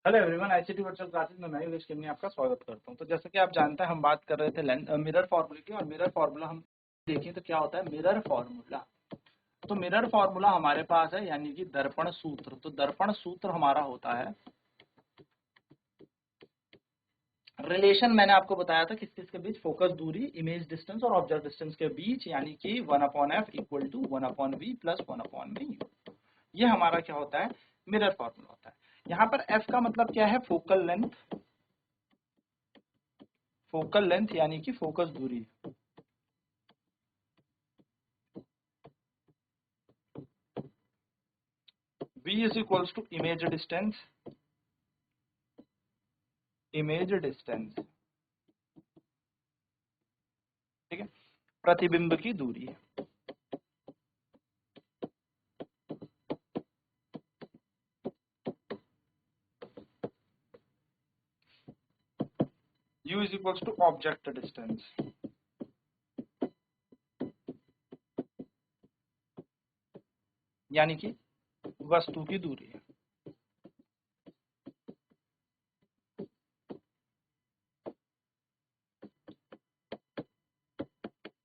Hello everyone, ICT virtual classes में मैं योगेश किमनी आपका स्वागत करता हूं। तो जैसे कि आप जानते हैं, हम बात कर रहे थे मिरर फार्मूले की। और मिरर फार्मूला हम देखें तो क्या होता है मिरर फार्मूला। तो मिरर फार्मूला हमारे पास है, यानी कि दर्पण सूत्र। तो दर्पण सूत्र हमारा होता है, रिलेशन मैंने आपको बताया था किस किस के बीच, फोकस दूरी, इमेज डिस्टेंस और ऑब्जर्व डिस्टेंस के बीच, यानी कि 1/f equal to 1/v plus 1/u। ये हमारा क्या होता है, मिरर फार्मूला होता है। यहाँ पर f का मतलब क्या है, फोकल लेंथ। फोकल लेंथ यानी कि फोकस दूरी। v is equals to image distance। Image distance, ठीक है, प्रतिबिंब की दूरी। u is equals to object distance, यानी कि वस्तु की दूरी।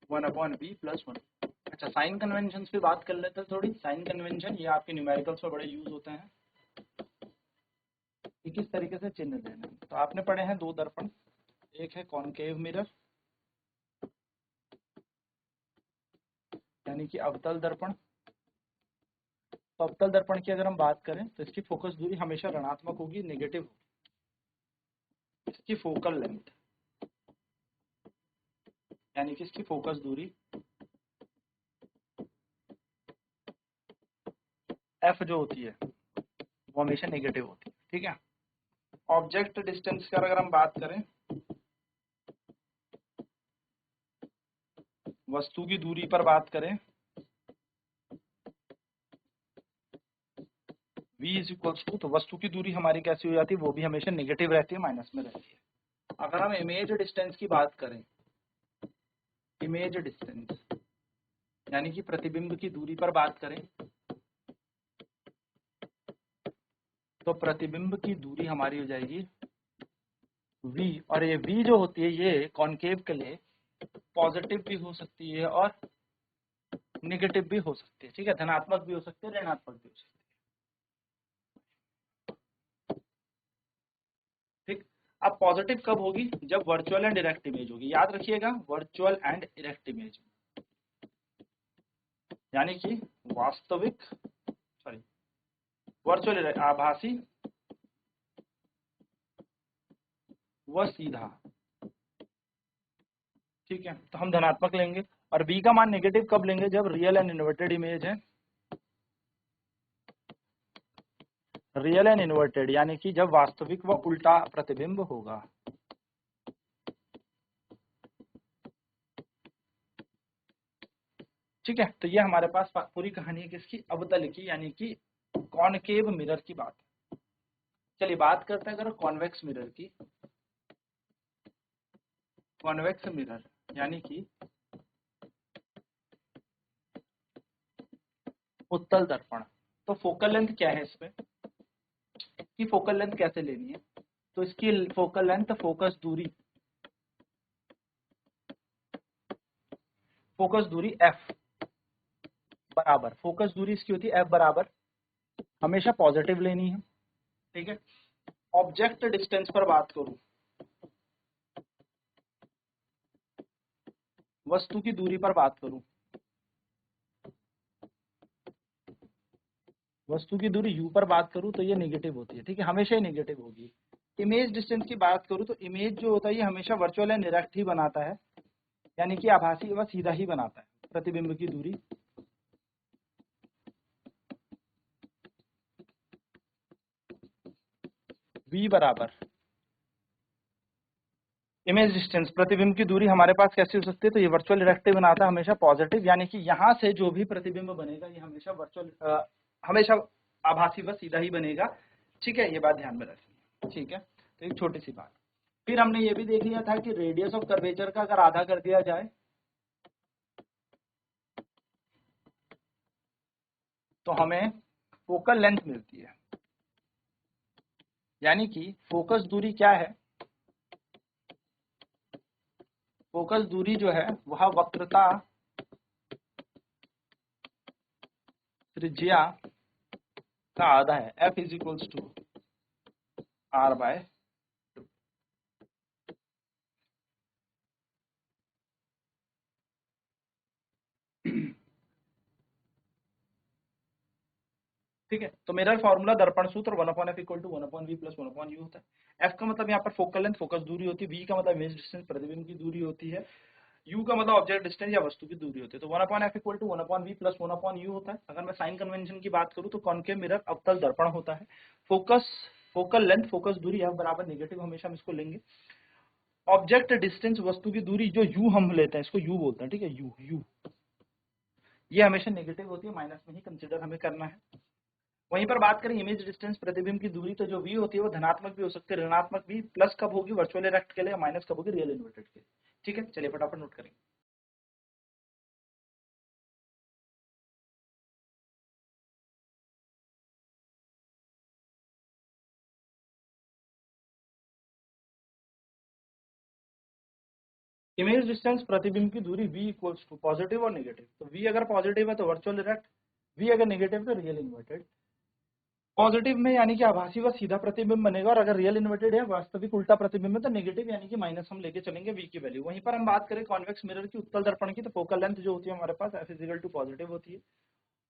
1/v plus 1। अच्छा, साइन कन्वेंशन पे बात कर लेते हैं थोड़ी। साइन कन्वेंशन ये आपके न्यूमेरिकल्स में बड़े यूज होते हैं कि किस तरीके से चिन्ह देना है। तो आपने पढ़े हैं दो दर्पण, एक है कॉनकेव मिरर यानी कि अवतल दर्पण। तो अवतल दर्पण की अगर हम बात करें तो इसकी फोकस दूरी हमेशा ऋणात्मक होगी, नेगेटिव होगी। इसकी फोकल लेंथ यानी कि इसकी फोकस दूरी f जो होती है वो हमेशा नेगेटिव होती है, ठीक है। ऑब्जेक्ट डिस्टेंस की अगर हम बात करें, वस्तु की दूरी पर बात करें, v इज इक्वल्स टू, तो वस्तु की दूरी हमारी कैसी हो जाती है, वो भी हमेशा नेगेटिव रहती है, माइनस में रहती है। अगर हम इमेज डिस्टेंस की बात करें, इमेज डिस्टेंस यानी कि प्रतिबिंब की दूरी पर बात करें, तो प्रतिबिंब की दूरी हमारी हो जाएगी v। और ये v जो होती है ये कॉनकेव के लिए पॉजिटिव भी हो सकती है और नेगेटिव भी हो सकती है, ठीक है। धनात्मक भी हो सकती है, ऋणात्मक भी हो सकती है, ठीक। अब पॉजिटिव कब होगी, जब वर्चुअल एंड डायरेक्ट इमेज होगी। याद रखिएगा, वर्चुअल एंड डायरेक्ट इमेज, यानी कि वास्तविक, सॉरी, वर्चुअल आभासी व सीधा, ठीक है। तो हम धनात्मक लेंगे। और b का मान नेगेटिव कब लेंगे, जब रियल एंड इन्वर्टेड इमेज है। रियल एंड इन्वर्टेड यानी कि जब वास्तविक व उल्टा प्रतिबिंब होगा, ठीक है। तो ये हमारे पास पूरी कहानी है किसकी, अवतल की, यानी कि कॉनकेव मिरर की बात है। चलिए बात करते हैं अगर कॉन्वेक्स मिरर की। कॉन्वेक्स मिरर यानी कि उत्तल दर्पण। तो फोकल लेंथ क्या है इसमें, कि फोकल लेंथ कैसे लेनी है, तो इसकी फोकल लेंथ, फोकस दूरी f बराबर, फोकस दूरी इसकी होती है f बराबर, हमेशा पॉजिटिव लेनी है, ठीक है। ऑब्जेक्ट डिस्टेंस पर बात करूं, वस्तु की दूरी पर बात करूं, वस्तु की दूरी u पर बात करूं तो ये नेगेटिव होती है, ठीक है, हमेशा ही नेगेटिव होगी। इमेज डिस्टेंस की बात करूं तो इमेज जो होता है ये हमेशा वर्चुअल एंड डायरेक्ट ही बनाता है, यानी कि आभासी व सीधा ही बनाता है। प्रतिबिंब की दूरी v बराबर इमेज डिस्टेंस, प्रतिबिंब की दूरी हमारे पास कैसी हो सकती है, तो ये वर्चुअल डायरेक्ट बनाता है हमेशा पॉजिटिव, यानी कि यहाँ से जो भी प्रतिबिंब बनेगा ये हमेशा हमेशा आभासी व सीधा ही बनेगा, ठीक है। ये बात ध्यान में रखिए, ठीक है। तो एक छोटी सी बात, फिर हमने ये भी देख लिया था कि रेडियस ऑफ कर्वेचर का अगर आधा कर दिया जाए तो हमें फोकल लेंथ मिलती है। यानी कि फोकस दूरी क्या है, फोकस दूरी जो है वह वक्रता त्रिज्या का आधा है, f is equals to r by 2। ठीक है, तो मिरर फॉर्मूला दर्पण सूत्र 1/f equal to 1/v plus 1/u होता है। f का मतलब यहाँ पर फोकल लेंथ फोकस दूरी होती है, v का मतलब इमेज डिस्टेंस प्रतिबिंब की दूरी होती है, u का मतलब ऑब्जेक्ट डिस्टेंस या वस्तु की दूरी होती है। तो 1/f equal to 1/v plus 1/u होता है। अगर मैं साइन कन्वेंशन की बात करूँ तो कॉनकेव मिरर अवतल दर्पण होता है। फोकस फोकल लेंथ फोकस दूरी f बराबर नेगेटिव, हमेशा हम इसको लेंगे। ऑब्जेक्ट डिस्टेंस वस्तु की दूरी जो u हम लेते हैं, इसको u बोलते हैं, ठीक है, u ये हमेशा नेगेटिव होती है, माइनस में ही कंसिडर हमें करना है। वहीं पर बात करें इमेज डिस्टेंस प्रतिबिंब की दूरी, तो जो v होती है वो धनात्मक भी हो सकती है, ऋणात्मक भी। प्लस कब होगी वर्चुअल इरेक्ट के लिए, माइनस कब होगी रियल इन्वर्टेड के लिए। ठीक है, चलिए फटाफट नोट करेंगे। इमेज डिस्टेंस प्रतिबिंब की दूरी v इक्वल्स टू पॉजिटिव और नेगेटिव। तो v अगर पॉजिटिव है तो वर्चुअल इरेक्ट, v अगर नेगेटिव तो रियल इन्वर्टेड। पॉजिटिव में यानी कि आभासी व सीधा प्रतिबिंब बनेगा, और अगर रियल इन्वर्टेड है वास्तविक उल्टा प्रतिबिंब है तो नेगेटिव यानी कि माइनस हम लेके चलेंगे v की वैल्यू। वहीं पर हम बात करें कॉन्वेक्स मिरर की उत्तल दर्पण की, तो फोकल लेंथ जो होती है हमारे पास f is equal to positive होती है।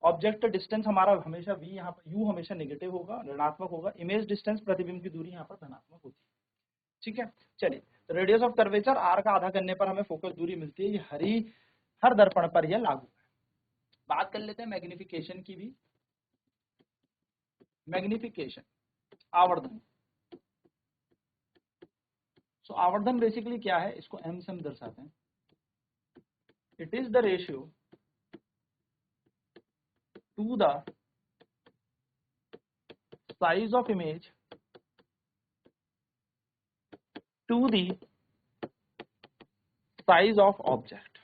ऑब्जेक्ट डिस्टेंस हमारा हमेशा v, यहाँ पर u हमेशा नेगेटिव होगा, ऋणात्मक होगा। इमेज डिस्टेंस प्रतिबिंब की दूरी यहाँ पर धनात्मक होती है। ठीक है, चलिए, तो रेडियस ऑफ कर्वेचर r का आधा करने पर हमें फोकस दूरी मिलती है, ये हर दर्पण पर यह लागू है। बात कर लेते हैं मैग्निफिकेशन की भी। मैग्निफिकेशन, आवर्धन। सो आवर्धन बेसिकली क्या है, इसको m से हम दर्शाते हैं। It is the ratio to the size of image to the size of object.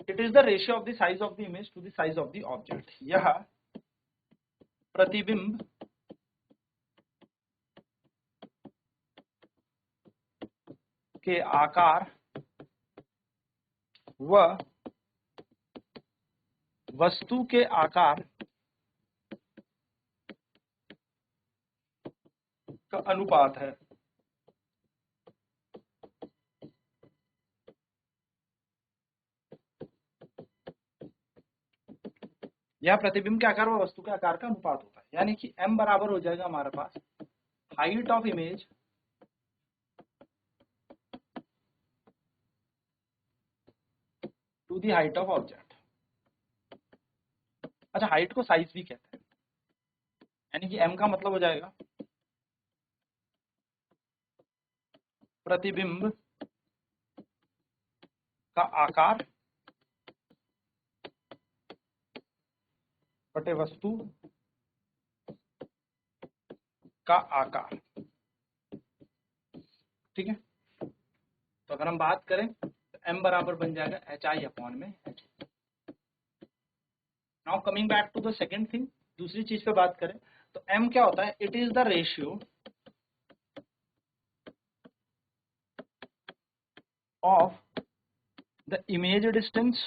It is the ratio of the size of the image to the size of the object. यह प्रतिबिंब के आकार व वस्तु के आकार का अनुपात है। यह प्रतिबिंब के आकार व वस्तु के आकार का अनुपात होता है, यानी कि m बराबर हो जाएगा हमारे पास height of image to the height of object. अच्छा, हाइट को साइज भी कहते हैं, यानी कि m का मतलब हो जाएगा प्रतिबिंब का आकार बटे वस्तु का आकार। ठीक है, तो अगर हम बात करें तो m बराबर बन जाएगा hi अपॉन में h। Now coming back to the second thing, दूसरी चीज पे बात करें तो m क्या होता है, it is the ratio of the image distance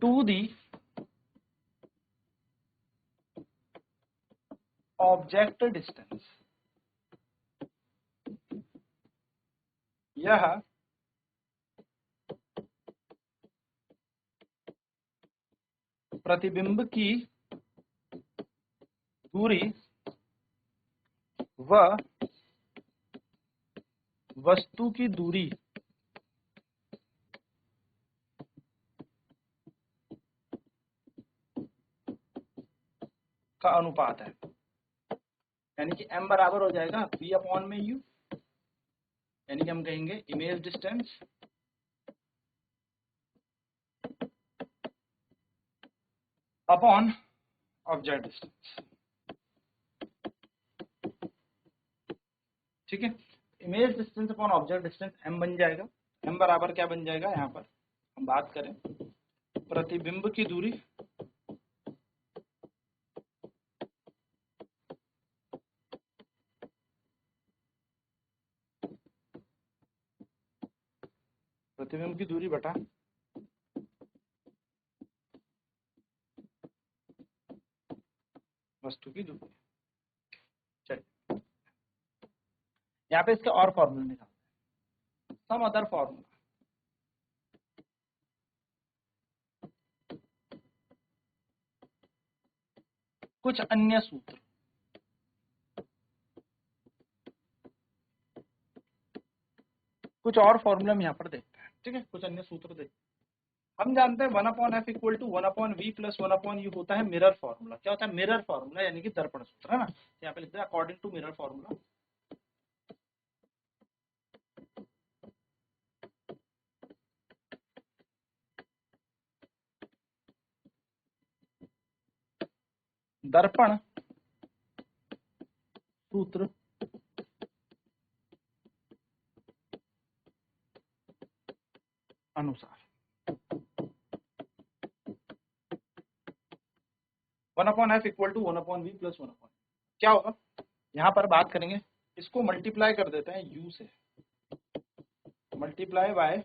to the object distance. यह प्रतिबिंब की दूरी व वस्तु की दूरी का अनुपात है, यानी कि m बराबर हो जाएगा v अपॉन में u, यानी कि हम कहेंगे image distance upon object distance. ठीक है, image distance upon object distance m बन जाएगा। m बराबर क्या बन जाएगा, यहाँ पर हम बात करें प्रतिबिंब की दूरी बटा वस्तु की दूरी। चलिए यहाँ पे इसके और फॉर्मूले निकालते हैं, सम अदर फॉर्मूला। कुछ अन्य सूत्र, कुछ और फॉर्मूला हम यहाँ पर देखते हैं, ठीक है। कुछ अन्य सूत्र देखते हैं। हम जानते हैं 1/f equal to 1/v plus 1/u होता है मिरर फॉर्मूला। क्या होता है? मिरर फॉर्मूला, यानी कि दर्पण सूत्र, है ना। तो यहाँ पे लिखते हैं अकॉर्डिंग टू मिरर फॉर्मूला दर्पण सूत्र अनुसार 1/f equal to 1/v plus 1/u। क्या होगा? यहाँ पर बात करेंगे, इसको मल्टीप्लाई कर देते हैं u से, मल्टीप्लाई बाय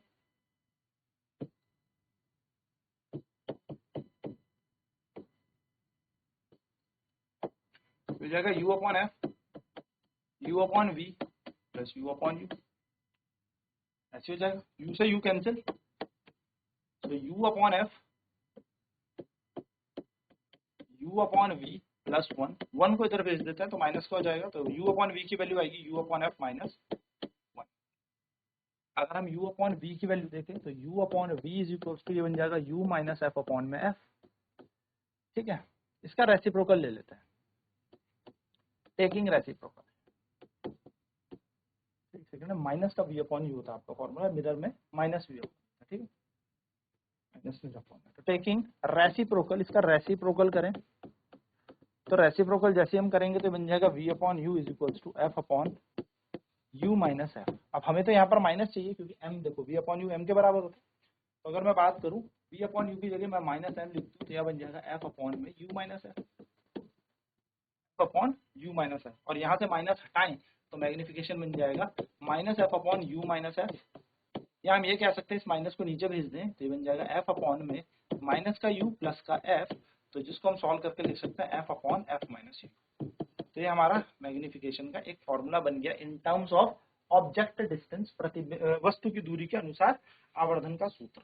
हो जाएगा u/f u/v प्लस u/u। ऐसे हो जाएगा, u से u कैंसिल, तो u/f u/v प्लस 1 को इधर भेज देते हैं तो माइनस का हो जाएगा, तो u/v की वैल्यू आएगी u/f माइनस 1। अगर हम u/v की वैल्यू देखें तो u/v इज इक्वल टू ये बन जाएगा u माइनस f अपॉन में f, ठीक है। इसका रेसिप्रोकल ले लेते हैं, टेकिंग रेसिप्रोकल, ठीक है। माइनस का v अपॉन u होता है आपका फॉर्मूला, मिरर में माइनस v होता है, ठीक है, माइनस v अपॉन। तो टेकिंग रेसिप्रोकल, इसका रेसिप्रोकल करें तो रेसिप्रोकल जैसे हम करेंगे तो बन जाएगा v upon u is equal to f upon u minus f। अब हमें तो यहाँ पर माइनस चाहिए क्योंकि m देखो v अपॉन यू m के बराबर होता है, तो अगर मैं बात करूँ v अपॉन यू की जगह मैं माइनस m लिख दूँ तो यह बन जाएगा f अपॉन में u minus f upon u minus f, और यहाँ से माइनस हटाएं तो मैग्निफिकेशन बन जाएगा minus f upon u minus f, या हम ये कह सकते हैं इस माइनस को नीचे भेज दें तो ये बन जाएगा f अपॉन में माइनस का u प्लस का f, तो जिसको हम सॉल्व करके लिख सकते हैं f upon f minus u। तो ये हमारा मैग्निफिकेशन का एक फॉर्मूला बन गया इन टर्म्स ऑफ ऑब्जेक्ट डिस्टेंस, वस्तु की दूरी के अनुसार आवर्धन का सूत्र।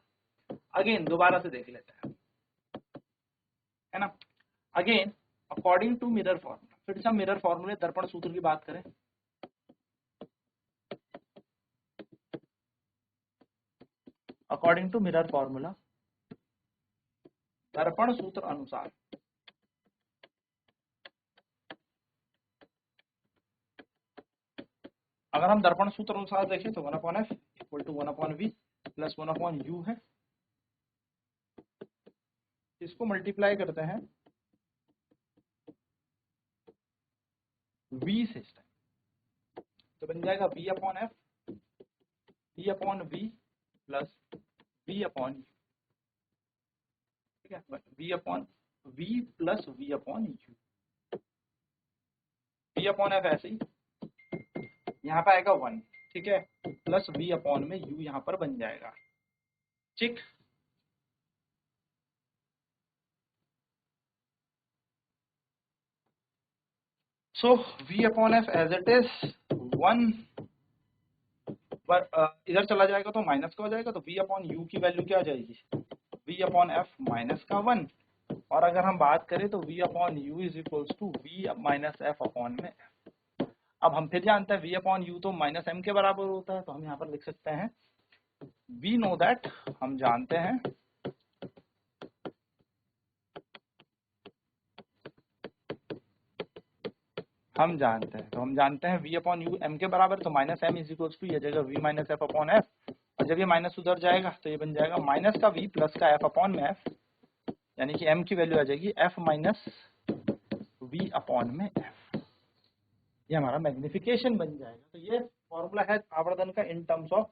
अगेन दोबारा से देख लेते हैं, है ना। Again according to mirror formula, फिर से हम मिरर फॉर्मूले दर्पण सूत्र की बात करें, अकॉर्डिंग टू मिरर फॉर्मूला दर्पण सूत्र अनुसार अगर हम दर्पण सूत्र अनुसार देखें तो 1/f equal to 1/v plus 1/u है। इसको मल्टीप्लाई करते हैं v से, इस टाइम तो बन जाएगा v upon f v upon v plus v upon u, ठीक है। v upon v plus v upon u, v upon f ऐसे ही यहाँ पे आएगा 1, ठीक है, प्लस v अपॉन में u यहाँ पर बन जाएगा, ठीक। So v upon f as it is 1 पर इधर चला जाएगा तो माइनस का हो जाएगा, तो v अपॉन u की वैल्यू क्या आ जाएगी v अपॉन f माइनस का 1, और अगर हम बात करें तो v upon u is equals to v minus f upon में f। अब हम फिर जानते हैं v अपॉन u तो माइनस m के बराबर होता है, तो हम यहाँ पर लिख सकते हैं वी नो दैट, हम जानते हैं तो हम जानते हैं v अपॉन यू m के बराबर, तो minus m is equals to ये जगह v minus f upon f, और जब ये माइनस उधर जाएगा तो ये बन जाएगा माइनस का v प्लस का f अपॉन में f, यानी कि m की वैल्यू आ जाएगी f माइनस v अपॉन में f। ये हमारा मैग्निफिकेशन बन जाएगा। तो ये फॉर्मूला है आवर्धन का in terms of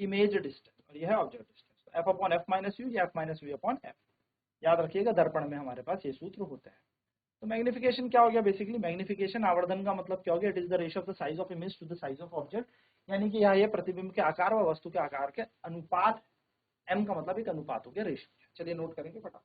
image distance, और ये है object distance. F upon f minus u या f minus v upon f. याद रखिएगा दर्पण में हमारे पास ये सूत्र होते हैं। तो मैग्निफिकेशन क्या हो गया, बेसिकली मैग्निफिकेशन आवर्धन का मतलब क्या हो गया, it is the ratio of the size of image to the size of object, यानी कि यहाँ ये प्रतिबिंब के आकार व वस्तु के आकार के अनुपात, m का मतलब एक अनुपात हो गया, रेशियो। चलिए नोट करेंगे फटाफट।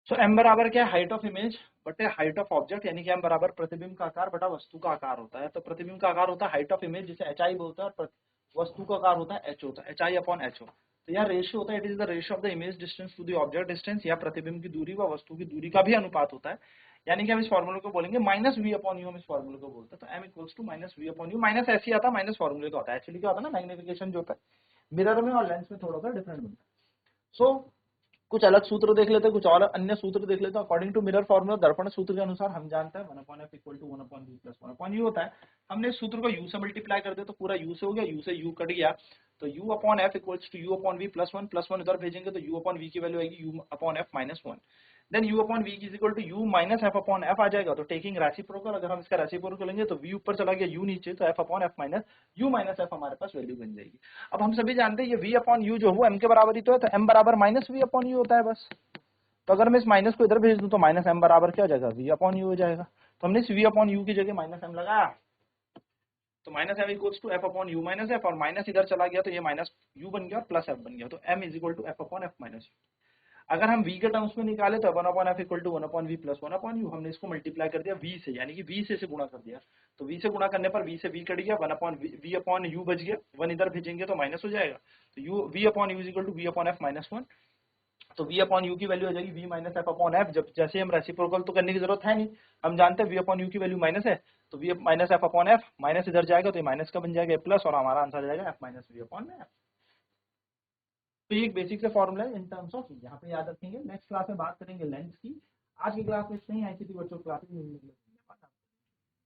सो m बराबर क्या है, हाइट ऑफ इमेज बटे हाइट ऑफ ऑब्जेक्ट, यानी कि m बराबर प्रतिबिंब का आकार बटा वस्तु का आकार होता है। तो प्रतिबिंब का आकार होता है हाइट ऑफ इमेज, जिसे hi बोलता है, और वस्तु का आकार होता है h होता है, hi अपॉन h हो। तो यह रेशियो होता है, it is the ratio of the image distance to the object distance, या प्रतिबिंब की दूरी व वस्तु की दूरी का भी अनुपात होता है। यानी कि हम इस फॉर्मूले को बोलेंगे माइनस वी अपॉन यू, हम इस फॉर्मूले को बोलते हैं। तो m equals to minus v upon u, minus ऐसे ही आता है, माइनस फॉर्मूले का होता है। एक्चुअली क्या होता है ना, मैग्निफिकेशन जो होता है मिरर में और लेंस में थोड़ा सा डिफरेंट होता है। सो कुछ अलग सूत्र देख लेते हैं, कुछ और अन्य सूत्र देख लेते हैं। अकॉर्डिंग टू मिरर फॉर्मूला, दर्पण सूत्र के अनुसार हम जानते हैं 1/f equal to 1/v plus 1/u होता है। हमने इस सूत्र को u से मल्टीप्लाई कर दिया तो पूरा u से हो गया, u से u कट गया, तो u upon f equals to u upon v plus 1 इधर भेजेंगे तो u अपॉन v की वैल्यू आएगी u upon f minus 1। Then u upon v is equal to u minus f upon f आ जाएगा। तो टेकिंग रेसिप्रोकल, अगर हम इसका रेसिप्रोकल लेंगे तो v ऊपर चला गया, u नीचे, तो f upon f minus u minus f हमारे पास वैल्यू बन जाएगी। अब हम सभी जानते हैं ये v अपॉन u जो हो m के बराबर ही तो है, तो m बराबर माइनस v अपॉन u होता है बस। तो अगर मैं इस माइनस को इधर भेज दूं तो माइनस m बराबर क्या हो जाएगा, v अपॉन u हो जाएगा। तो हमने इस v अपॉन u की जगह माइनस m लगाया, तो minus m equals to f upon u minus f, और माइनस इधर चला गया तो ये माइनस u बन गया और प्लस f बन गया, तो m is equal to f upon f minus u। अगर हम v के टर्म्स में निकाले तो 1/f equal to 1/v plus 1/u, हमने इसको मल्टीप्लाई कर दिया v से, यानी कि v से गुणा कर दिया। तो v से गुणा करने पर v से v कट गया, 1/v अपॉन u बच गया, 1 इधर भेजेंगे तो माइनस हो जाएगा, तो v upon u is equal to v upon f minus 1। तो v अपॉन u की वैल्यू आ जाएगी v minus f upon f। जब जैसे हम रेसिप्रोकल तो करने की जरूरत है नहीं, हम जानते हैं v अपॉन u की वैल्यू माइनस है, तो v minus f upon f, minus इधर जाएगा तो ये माइनस का बन जाएगा प्लस, और हमारा आंसर आ जाएगा f minus v upon f। तो ये एक बेसिक से फॉर्मूला है इन टर्म्स ऑफ, यहाँ पे याद रखेंगे। नेक्स्ट क्लास में बात करेंगे लेंस की। आज की क्लास में इतना ही, ऐसी थी बच्चों क्लास में।